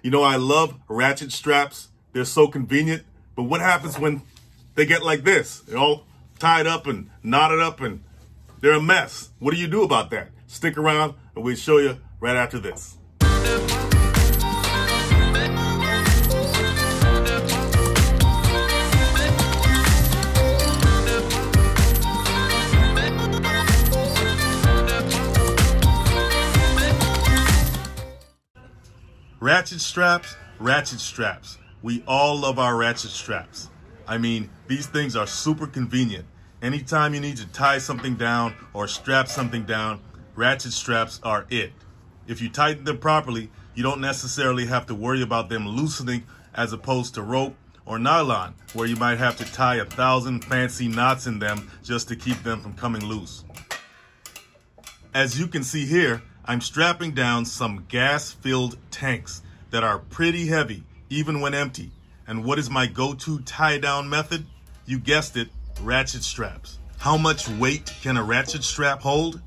You know, I love ratchet straps. They're so convenient. But what happens when they get like this? They're all tied up and knotted up and they're a mess. What do you do about that? Stick around and we'll show you right after this. Ratchet straps, ratchet straps. We all love our ratchet straps. I mean, these things are super convenient. Anytime you need to tie something down or strap something down, ratchet straps are it. If you tighten them properly, you don't necessarily have to worry about them loosening as opposed to rope or nylon, where you might have to tie 1,000 fancy knots in them just to keep them from coming loose. As you can see here, I'm strapping down some gas-filled tanks that are pretty heavy, even when empty. And what is my go-to tie-down method? You guessed it, ratchet straps. How much weight can a ratchet strap hold?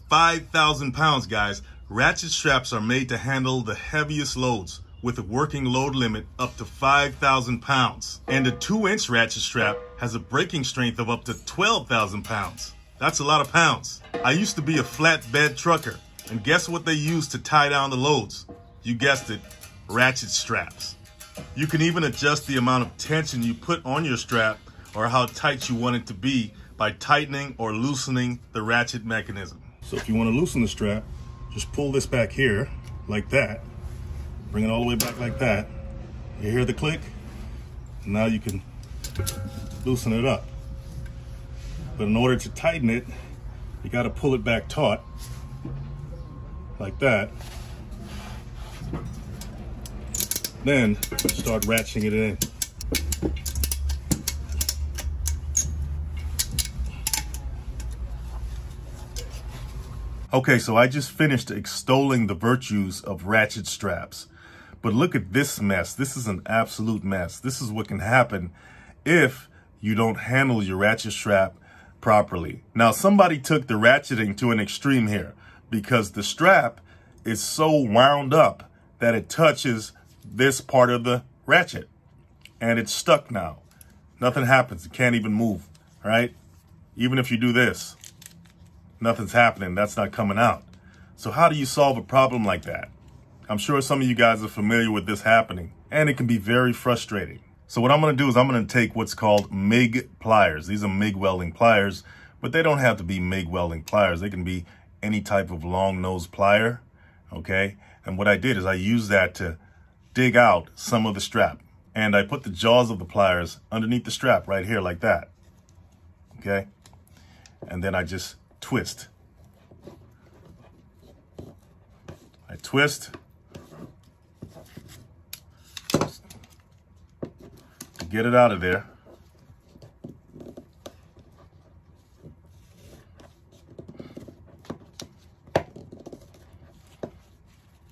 5,000 pounds, guys. Ratchet straps are made to handle the heaviest loads with a working load limit up to 5,000 pounds. And a 2-inch ratchet strap has a breaking strength of up to 12,000 pounds. That's a lot of pounds. I used to be a flatbed trucker, and guess what they use to tie down the loads? You guessed it, ratchet straps. You can even adjust the amount of tension you put on your strap or how tight you want it to be by tightening or loosening the ratchet mechanism. So if you want to loosen the strap, just pull this back here like that. Bring it all the way back like that. You hear the click? Now you can loosen it up. But in order to tighten it, you got to pull it back taut like that. Then start ratcheting it in. Okay, so I just finished extolling the virtues of ratchet straps. But look at this mess. This is an absolute mess. This is what can happen if you don't handle your ratchet strap properly. Now, somebody took the ratcheting to an extreme here because the strap is so wound up that it touches this part of the ratchet and it's stuck now. Nothing happens. It can't even move, right? Even if you do this, nothing's happening. That's not coming out. So how do you solve a problem like that? I'm sure some of you guys are familiar with this happening, and it can be very frustrating. So what I'm going to do is I'm going to take what's called MIG pliers. These are MIG welding pliers, but they don't have to be MIG welding pliers. They can be any type of long nose plier, okay? And what I did is I used that to dig out some of the strap, and I put the jaws of the pliers underneath the strap right here like that, okay? And then I just twist. I twist to get it out of there.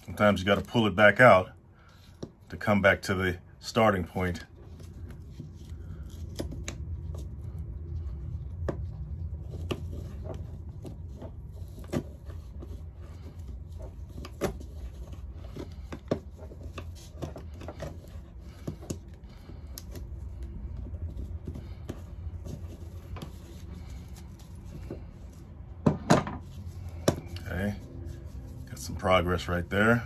Sometimes you got to pull it back out to come back to the starting point. Okay, got some progress right there.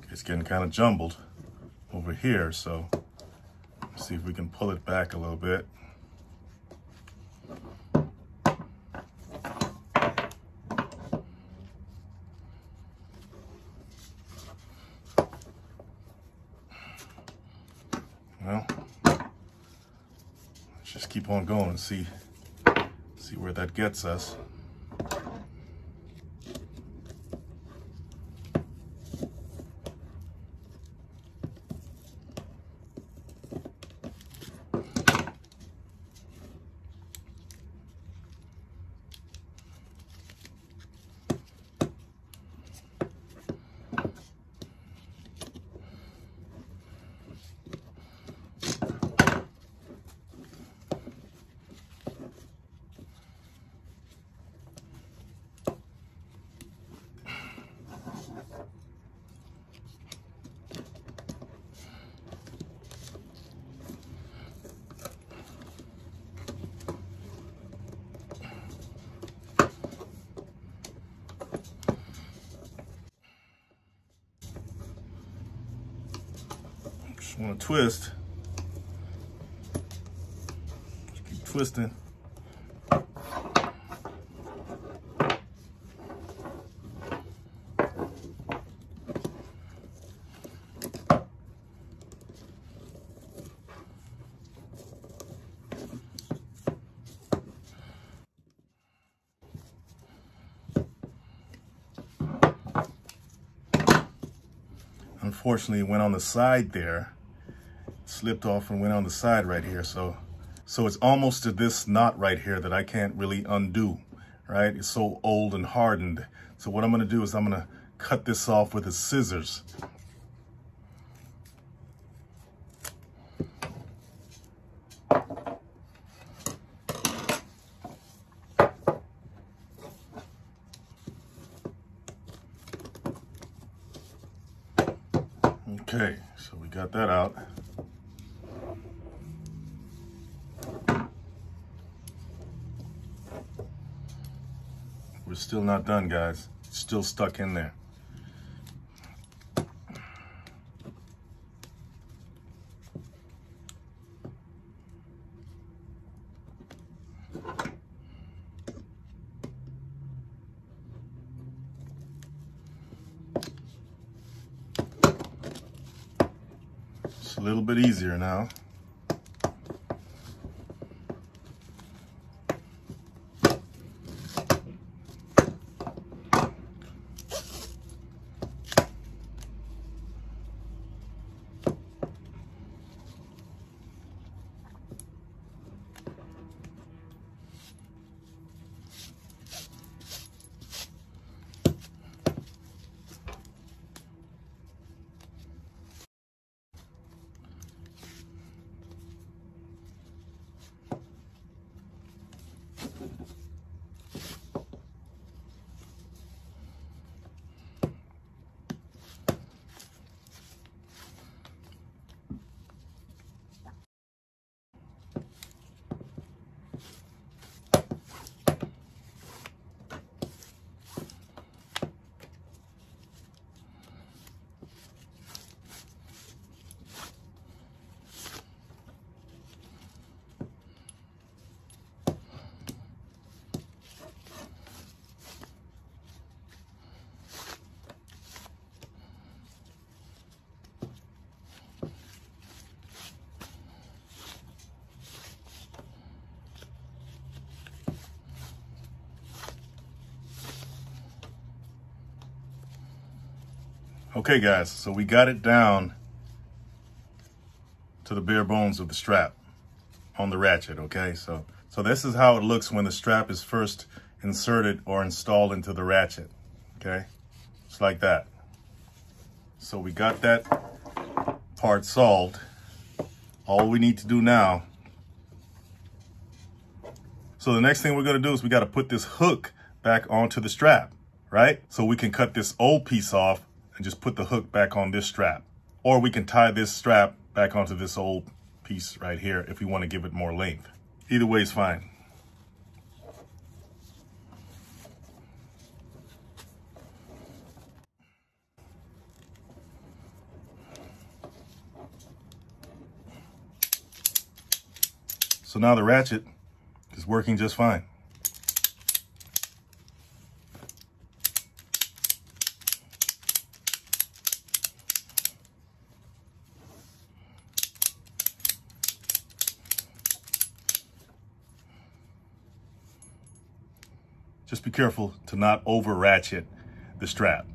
It's getting kind of jumbled over here, so let's see if we can pull it back a little bit. Well, let's just keep keep on going and see where that gets us. Just want to twist. Just keep twisting. Unfortunately, it went on the side there. Slipped off and went on the side right here. So it's almost to this knot right here that I can't really undo, right? It's so old and hardened. So what I'm gonna do is I'm gonna cut this off with the scissors. Okay, so we got that out. We're still not done, guys. It's still stuck in there. It's a little bit easier now. Okay, guys, so we got it down to the bare bones of the strap on the Ratchet, okay? So this is how it looks when the strap is first inserted or installed into the Ratchet, okay? It's like that. So we got that part solved. All we need to do now, so the next thing we're gonna do is we gotta put this hook back onto the strap, right? So we can cut this old piece off and just put the hook back on this strap. Or we can tie this strap back onto this old piece right here if we want to give it more length. Either way is fine. So now the Ratchet is working just fine. Just be careful to not over ratchet the strap.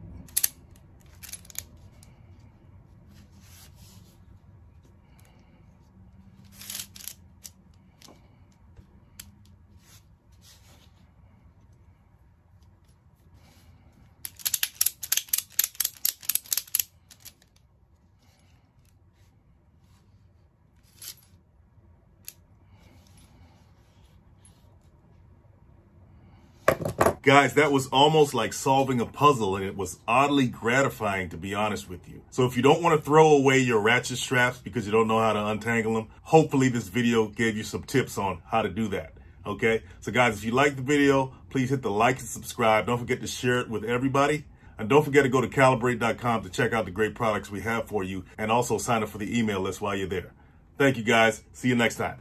Guys, that was almost like solving a puzzle, and it was oddly gratifying, to be honest with you. So if you don't want to throw away your ratchet straps because you don't know how to untangle them, hopefully this video gave you some tips on how to do that. Okay? So guys, if you like the video, please hit the like and subscribe. Don't forget to share it with everybody. And don't forget to go to calibrate.com to check out the great products we have for you, and also sign up for the email list while you're there. Thank you guys. See you next time.